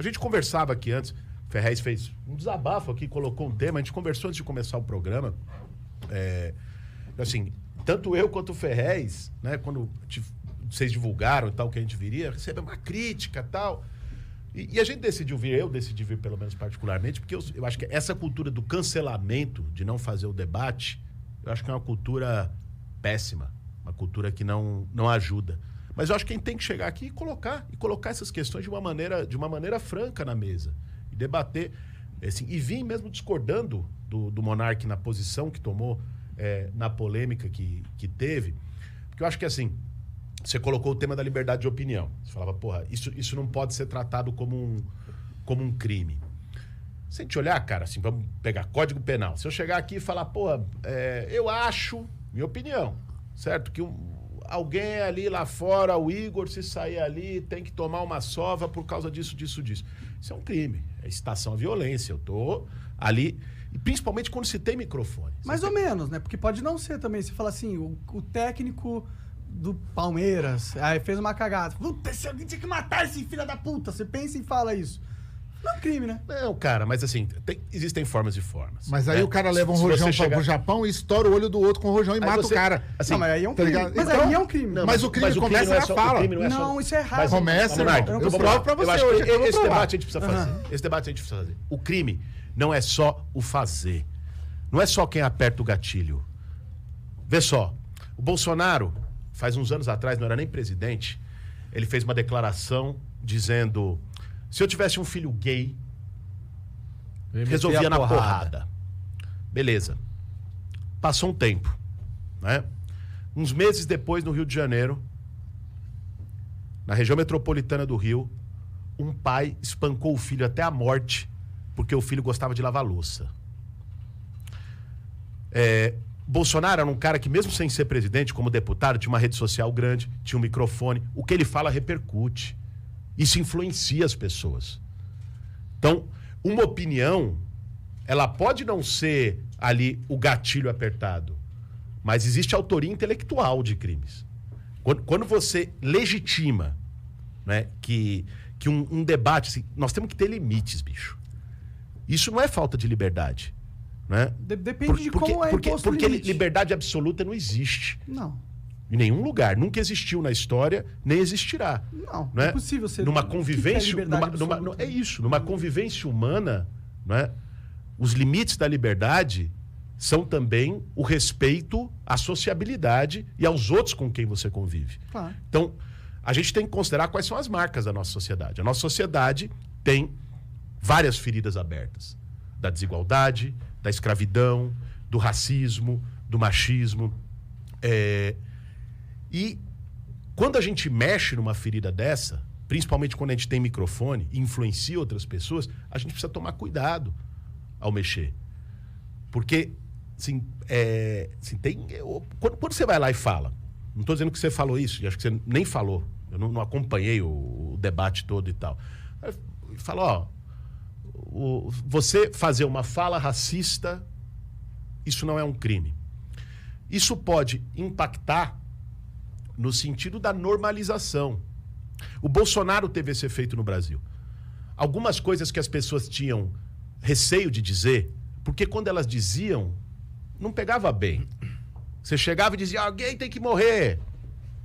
A gente conversava aqui antes, o Ferrez fez um desabafo aqui, colocou um tema, a gente conversou antes de começar o programa. Assim, tanto eu quanto o Ferrez, né, quando vocês divulgaram e tal, que a gente viria, recebeu uma crítica e tal. E a gente decidiu vir, eu decidi vir pelo menos particularmente, porque eu acho que essa cultura do cancelamento, de não fazer o debate, eu acho que é uma cultura péssima, uma cultura que não ajuda. Mas eu acho que quem tem que chegar aqui e colocar essas questões de uma maneira franca na mesa. E debater, assim, e vir mesmo discordando do Monark na posição que tomou, na polêmica que teve. Porque eu acho que, assim, você colocou o tema da liberdade de opinião. Você falava, porra, isso não pode ser tratado como um crime. Se a gente olhar, cara, assim, vamos pegar Código Penal. Se eu chegar aqui e falar, porra, eu acho, minha opinião, certo? Que alguém ali lá fora, o Igor, se sair ali, tem que tomar uma sova por causa disso. Isso é um crime. É incitação à violência. Eu tô ali... E principalmente quando se tem microfone. Mais ou menos, né? Porque pode não ser também. Você fala assim, o técnico do Palmeiras aí fez uma cagada. Puta, esse alguém tinha que matar esse filho da puta. Você pensa e fala isso. Não é um crime, né? Não, cara, mas assim, existem formas e formas. Mas aí o cara leva um rojão pro Japão e estoura o olho do outro com o rojão e mata o cara. Assim, não, mas aí é um crime. Mas então, aí é um crime. Não, mas o crime começa na fala. Não, isso é errado. Começa, eu provo pra você hoje. Esse debate a gente precisa fazer. Esse debate a gente precisa fazer. O crime não é só o fazer. Não é só quem aperta o gatilho. Vê só, o Bolsonaro, faz uns anos atrás, não era nem presidente, ele fez uma declaração dizendo, se eu tivesse um filho gay, resolvia na porrada. Beleza. Passou um tempo, né? Uns meses depois, no Rio de Janeiro, na região metropolitana do Rio, um pai espancou o filho até a morte porque o filho gostava de lavar louça. Bolsonaro era um cara que, mesmo sem ser presidente, como deputado, tinha uma rede social grande, tinha um microfone. O que ele fala repercute. Isso influencia as pessoas. Então, uma opinião, ela pode não ser ali o gatilho apertado, mas existe autoria intelectual de crimes. Quando você legitima, né, que um debate... Assim, nós temos que ter limites, bicho. Isso não é falta de liberdade. Né? Depende de como é imposto o limite. Porque liberdade absoluta não existe. Não. Em nenhum lugar. Nunca existiu na história, nem existirá. Não, não é possível ser... Numa convivência... É isso. Numa convivência humana, né, os limites da liberdade são também o respeito à sociabilidade e aos outros com quem você convive. Claro. Então, a gente tem que considerar quais são as marcas da nossa sociedade. A nossa sociedade tem várias feridas abertas. Da desigualdade, da escravidão, do racismo, do machismo. E quando a gente mexe numa ferida dessa, principalmente quando a gente tem microfone e influencia outras pessoas, a gente precisa tomar cuidado ao mexer. Porque, assim, quando você vai lá e fala, não estou dizendo que você falou isso, acho que você nem falou, eu não acompanhei o debate todo e tal. Fala, você fazer uma fala racista, isso não é um crime. Isso pode impactar no sentido da normalização. O Bolsonaro teve esse efeito no Brasil. Algumas coisas que as pessoas tinham receio de dizer, porque quando elas diziam, não pegava bem. Você chegava e dizia, alguém tem que morrer,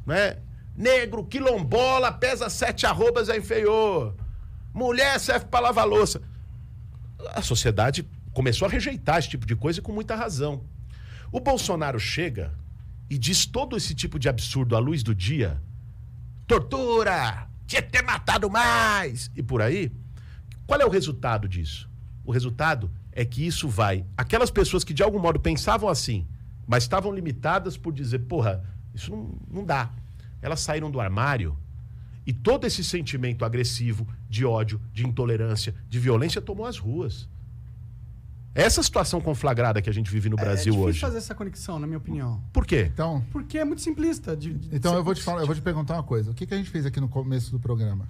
né? Negro, quilombola, pesa 7 arrobas, é inferior. Mulher serve para lavar louça. A sociedade começou a rejeitar esse tipo de coisa e com muita razão. O Bolsonaro chega e diz todo esse tipo de absurdo à luz do dia. Tortura! Tinha que ter matado mais! E por aí. Qual é o resultado disso? O resultado é que isso vai... Aquelas pessoas que de algum modo pensavam assim, mas estavam limitadas por dizer, porra, isso não dá. Elas saíram do armário e todo esse sentimento agressivo, de ódio, de intolerância, de violência tomou as ruas. Essa situação conflagrada que a gente vive no Brasil hoje. É difícil fazer essa conexão, na minha opinião. Por quê? Então, porque é muito simplista. Então eu vou te perguntar uma coisa. O que a gente fez aqui no começo do programa?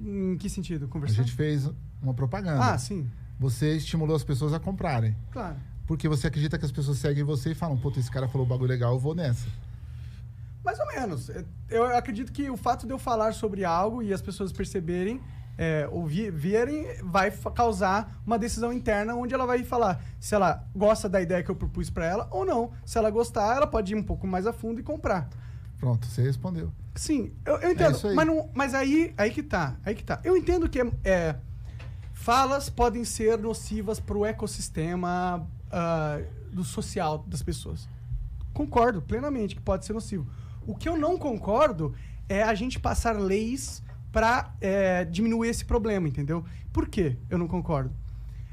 Em que sentido? Conversar? A gente fez uma propaganda. Ah, sim. Você estimulou as pessoas a comprarem. Claro. Porque você acredita que as pessoas seguem você e falam, puta, esse cara falou um bagulho legal, eu vou nessa. Mais ou menos. Eu acredito que o fato de eu falar sobre algo e as pessoas perceberem ouvirem, vai causar uma decisão interna onde ela vai falar se ela gosta da ideia que eu propus para ela ou não. Se ela gostar, ela pode ir um pouco mais a fundo e comprar. Pronto, você respondeu. Sim, eu entendo. Mas aí que tá. Eu entendo que falas podem ser nocivas para o ecossistema do social das pessoas. Concordo plenamente que pode ser nocivo. O que eu não concordo é a gente passar leis para diminuir esse problema, entendeu? Por quê eu não concordo?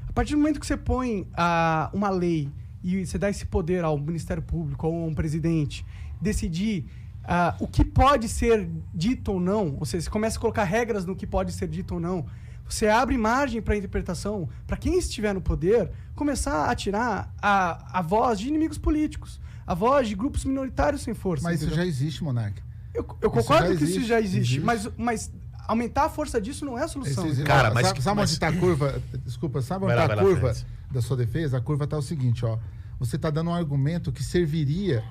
A partir do momento que você põe uma lei e você dá esse poder ao Ministério Público ou a um presidente decidir o que pode ser dito ou não, ou seja, você começa a colocar regras no que pode ser dito ou não, você abre margem para interpretação, para quem estiver no poder, começar a tirar a voz de inimigos políticos, a voz de grupos minoritários sem força. Mas entendeu? isso já existe, Monark. Eu concordo que isso já existe. Mas aumentar a força disso não é a solução. Cara, sabe onde está a curva? Desculpa, sabe onde está a curva da sua defesa? A curva está o seguinte, ó. Você está dando um argumento que serviria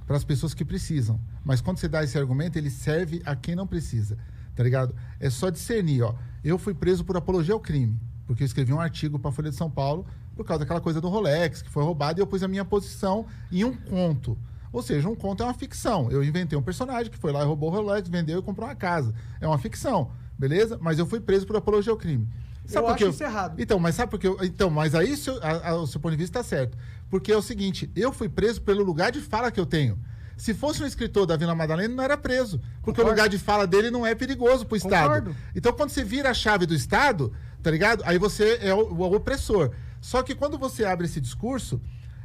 para as pessoas que precisam. Mas quando você dá esse argumento, ele serve a quem não precisa. Tá ligado? É só discernir, ó. Eu fui preso por apologia ao crime, porque eu escrevi um artigo para a Folha de São Paulo por causa daquela coisa do Rolex, que foi roubado, e eu pus a minha posição em um conto. Ou seja, um conto é uma ficção. Eu inventei um personagem que foi lá e roubou o Rolex, vendeu e comprou uma casa. É uma ficção, beleza? Mas eu fui preso por apologia ao crime. Sabe eu acho isso errado. Então, mas sabe por quê? Então, mas aí o seu ponto de vista está certo. Porque é o seguinte, eu fui preso pelo lugar de fala que eu tenho. Se fosse um escritor da Vila Madalena, não era preso. Porque o lugar de fala dele não é perigoso pro Estado. Então, quando você vira a chave do Estado, tá ligado? Aí você é o opressor. Só que quando você abre esse discurso,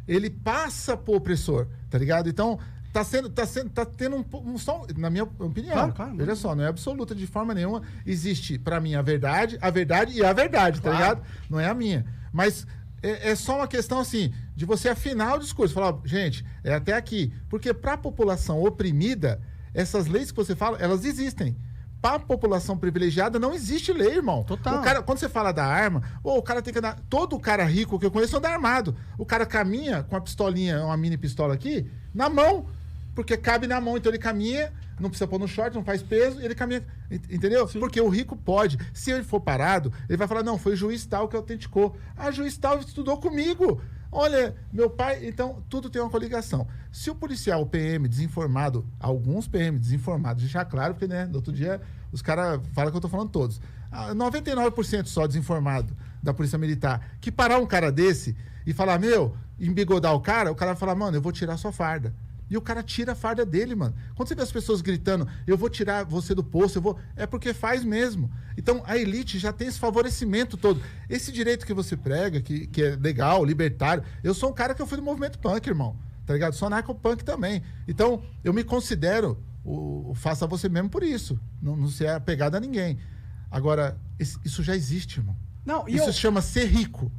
ele passa pro opressor, tá ligado? Então, tá tendo um som, na minha opinião, claro, veja só, não é absoluta de forma nenhuma. Existe, pra mim, a verdade e a verdade, tá ligado? Não é a minha. Mas é só uma questão, assim, de você afinar o discurso. Falar, ó, gente, é até aqui. Porque pra população oprimida, essas leis que você fala, elas existem. Para a população privilegiada não existe lei, irmão. Total. O cara, quando você fala da arma, o cara tem que andar. Todo cara rico que eu conheço anda armado. O cara caminha com a pistolinha, uma mini pistola aqui, na mão. Porque cabe na mão. Então ele caminha, não precisa pôr no short, não faz peso, ele caminha. Entendeu? Sim. Porque o rico pode. Se ele for parado, ele vai falar: não, foi juiz tal que autenticou. Ah, juiz tal estudou comigo. Olha, meu pai... Então, tudo tem uma coligação. Se o policial, o PM, desinformado, alguns PM desinformados, deixar claro, porque, né, no outro dia, os caras falam que eu tô falando todos. 99% só desinformado da Polícia Militar, que parar um cara desse e falar, embigodar o cara vai falar, mano, eu vou tirar sua farda. E o cara tira a farda dele, mano. Quando você vê as pessoas gritando, eu vou tirar você do posto, é porque faz mesmo. Então, a elite já tem esse favorecimento todo. Esse direito que você prega, que é legal, libertário. Eu sou um cara que eu fui do movimento punk, irmão. Tá ligado? Sou anarcopunk também. Então, eu me considero faça você mesmo por isso. Não ser apegado a ninguém. Agora, isso já existe, irmão. Isso se chama ser rico.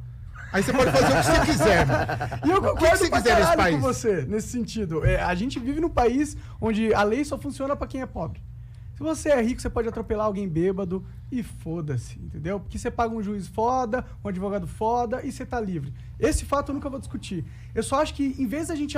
Aí você pode fazer o que você quiser, mano. E eu concordo pra caralho com você, nesse sentido. A gente vive num país onde a lei só funciona pra quem é pobre. Se você é rico, você pode atropelar alguém bêbado e foda-se, entendeu? Porque você paga um juiz foda, um advogado foda e você tá livre. Esse fato eu nunca vou discutir. Eu só acho que, em vez da gente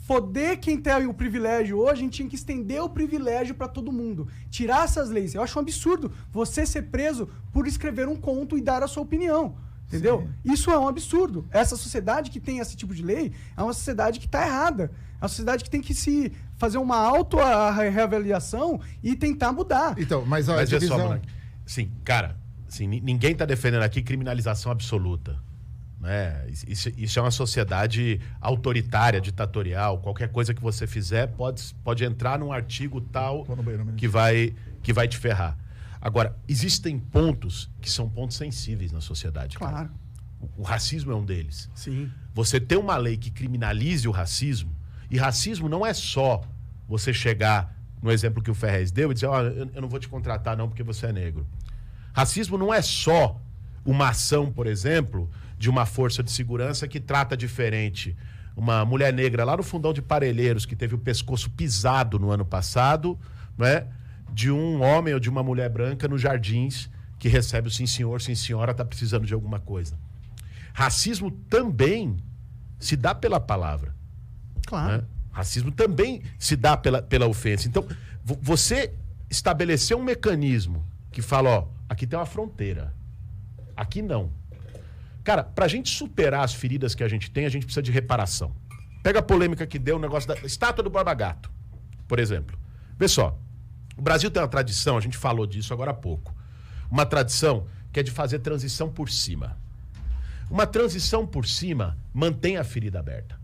foder quem tem o privilégio hoje, a gente tinha que estender o privilégio pra todo mundo. Tirar essas leis. Eu acho um absurdo você ser preso por escrever um conto e dar a sua opinião. Entendeu? Sim. Isso é um absurdo. Essa sociedade que tem esse tipo de lei é uma sociedade que está errada. É uma sociedade que tem que se fazer uma auto-reavaliação e tentar mudar. Então, mas a divisão... Sim, cara, assim, ninguém está defendendo aqui criminalização absoluta. Né? Isso é uma sociedade autoritária, ditatorial. Qualquer coisa que você fizer pode entrar num artigo tal que vai te ferrar. Agora, existem pontos que são pontos sensíveis na sociedade. Claro. Cara. O racismo é um deles. Sim. Você tem uma lei que criminalize o racismo, e racismo não é só você chegar, no exemplo que o Ferrez deu, e dizer, eu não vou te contratar não porque você é negro. Racismo não é só uma ação, por exemplo, de uma força de segurança que trata diferente uma mulher negra lá no fundão de Parelheiros, que teve o pescoço pisado no ano passado, não é? De um homem ou de uma mulher branca nos Jardins que recebe o sim senhor, sim senhora, está precisando de alguma coisa. Racismo também se dá pela palavra. Claro. Né? Racismo também se dá pela ofensa. Então, você estabeleceu um mecanismo que fala, Aqui tem uma fronteira. Aqui não. Cara, pra gente superar as feridas que a gente tem, a gente precisa de reparação. Pega a polêmica que deu o negócio da estátua do Borba Gato, por exemplo. Vê só, o Brasil tem uma tradição, a gente falou disso agora há pouco, uma tradição que é de fazer transição por cima. Uma transição por cima mantém a ferida aberta.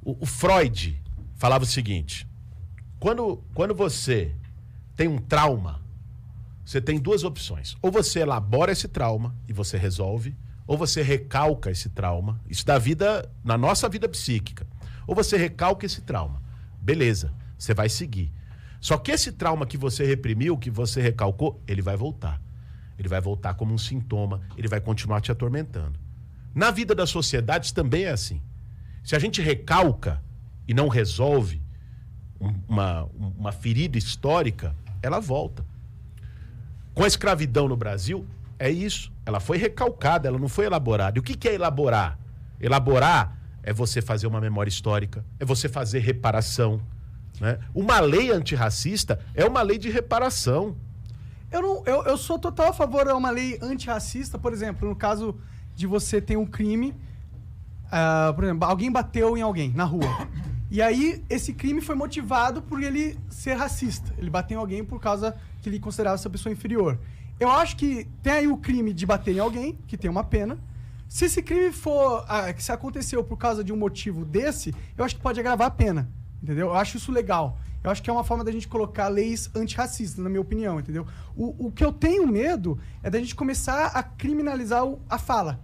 O Freud falava o seguinte, quando você tem um trauma, você tem duas opções. Ou você elabora esse trauma e você resolve, ou você recalca esse trauma. Isso da vida, na nossa vida psíquica. Ou você recalca esse trauma. Beleza, você vai seguir. Só que esse trauma que você reprimiu, que você recalcou, ele vai voltar. Ele vai voltar como um sintoma, ele vai continuar te atormentando. Na vida das sociedades também é assim. Se a gente recalca e não resolve uma ferida histórica, ela volta. Com a escravidão no Brasil, é isso. Ela foi recalcada, ela não foi elaborada. E o que é elaborar? Elaborar é você fazer uma memória histórica, é você fazer reparação. Né? Uma lei antirracista é uma lei de reparação. Eu sou total a favor de uma lei antirracista, por exemplo, no caso de você ter um crime, por exemplo, alguém bateu em alguém na rua. E aí, esse crime foi motivado por ele ser racista. Ele bateu em alguém por causa que ele considerava essa pessoa inferior. Eu acho que tem aí o crime de bater em alguém, que tem uma pena. Se esse crime for... que se aconteceu por causa de um motivo desse, eu acho que pode agravar a pena. Entendeu? Eu acho isso legal. Eu acho que é uma forma da gente colocar leis antirracistas, na minha opinião, entendeu? O que eu tenho medo é da gente começar a criminalizar a fala.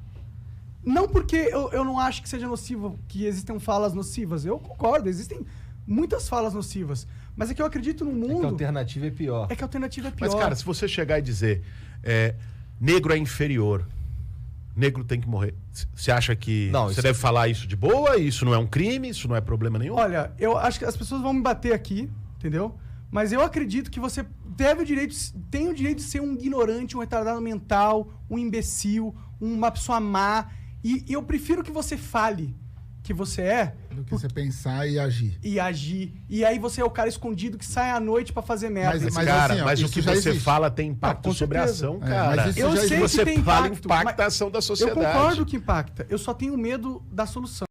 Não porque eu não acho que seja nocivo, que existam falas nocivas. Eu concordo, existem muitas falas nocivas. Mas é que eu acredito no mundo... É que a alternativa é pior. É que a alternativa é pior. Mas, cara, se você chegar e dizer negro é inferior, negro tem que morrer, você acha que você deve falar isso de boa? Isso não é um crime? Isso não é problema nenhum? Olha, eu acho que as pessoas vão me bater aqui, entendeu? Mas eu acredito que você tem o direito de ser um ignorante, um retardado mental, um imbecil, uma pessoa má. E eu prefiro que você fale que você é... Do que você pensar e agir. E agir. E aí você é o cara escondido que sai à noite pra fazer merda. Mas o que você fala tem impacto sobre a ação, cara. Mas eu sei que você fala impacta a ação da sociedade. Eu concordo que impacta. Eu só tenho medo da solução.